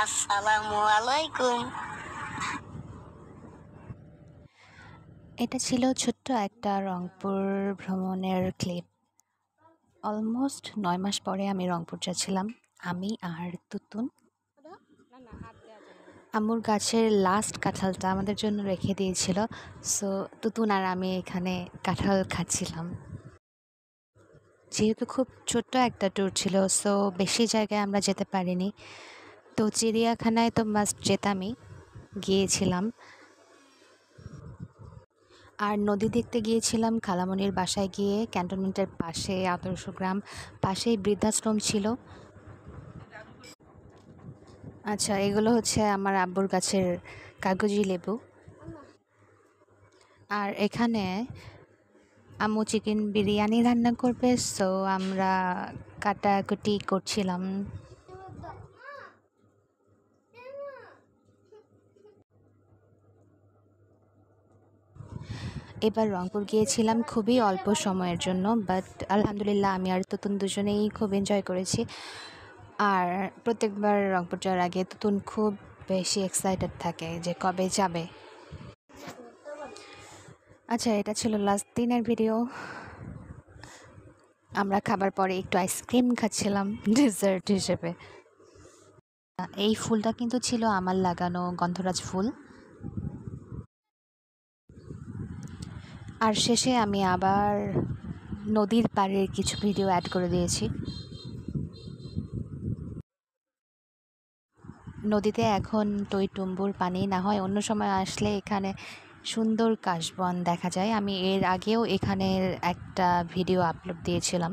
আসসালামু আলাইকুম। এটা ছিল ছোট্ট একটা রংপুর ভ্রমণের ক্লিপ। অলমোস্ট ৯ মাস পরে আমি রংপুর যাচ্ছিলাম। আমি আর তুতুন। আম্মুর গাছের লাস্ট কাঁঠালটা আমাদের জন্য রেখে দিয়েছিল। সো তুতুন আর আমি এখানে কাঁঠাল খাচ্ছিলাম। যেহেতু খুব ছোট্ট একটা ট্যুর ছিল, সো বেশি জায়গায় আমরা যেতে পারিনি। তো চিড়িয়াখানায় তো মাস্ট যেতামই, গিয়েছিলাম। আর নদী দেখতে গিয়েছিলাম খালামণির বাসায় গিয়ে। ক্যান্টনমেন্টের পাশে আদর্শ গ্রাম, পাশেই বৃদ্ধাশ্রম ছিল। আচ্ছা, এগুলো হচ্ছে আমার আব্বুর গাছের কাগজি লেবু। আর এখানে আম্মু চিকেন বিরিয়ানি রান্না করবে, সো আমরা কাটাকুটি করছিলাম। এবার রংপুর গিয়েছিলাম খুবই অল্প সময়ের জন্য, বাট আলহামদুলিল্লাহ আমি আর তুতুন দুজনেই খুব এনজয় করেছি। আর প্রত্যেকবার রংপুর যাওয়ার আগে তুতুন খুব বেশি এক্সাইটেড থাকে যে কবে যাবে। আচ্ছা, এটা ছিল লাস্ট দিনের ভিডিও। আমরা খাবার পরে একটু আইসক্রিম খাচ্ছিলাম ডেজার্ট হিসেবে। এই ফুলটা কিন্তু ছিল আমার লাগানো গন্ধরাজ ফুল। আর শেষে আমি আবার নদীর পাড়ের কিছু ভিডিও অ্যাড করে দিয়েছি। নদীতে এখন টইটুম্বুর পানি, না হয় অন্য সময় আসলে এখানে সুন্দর কাশবন দেখা যায়। আমি এর আগেও এখানের একটা ভিডিও আপলোড দিয়েছিলাম।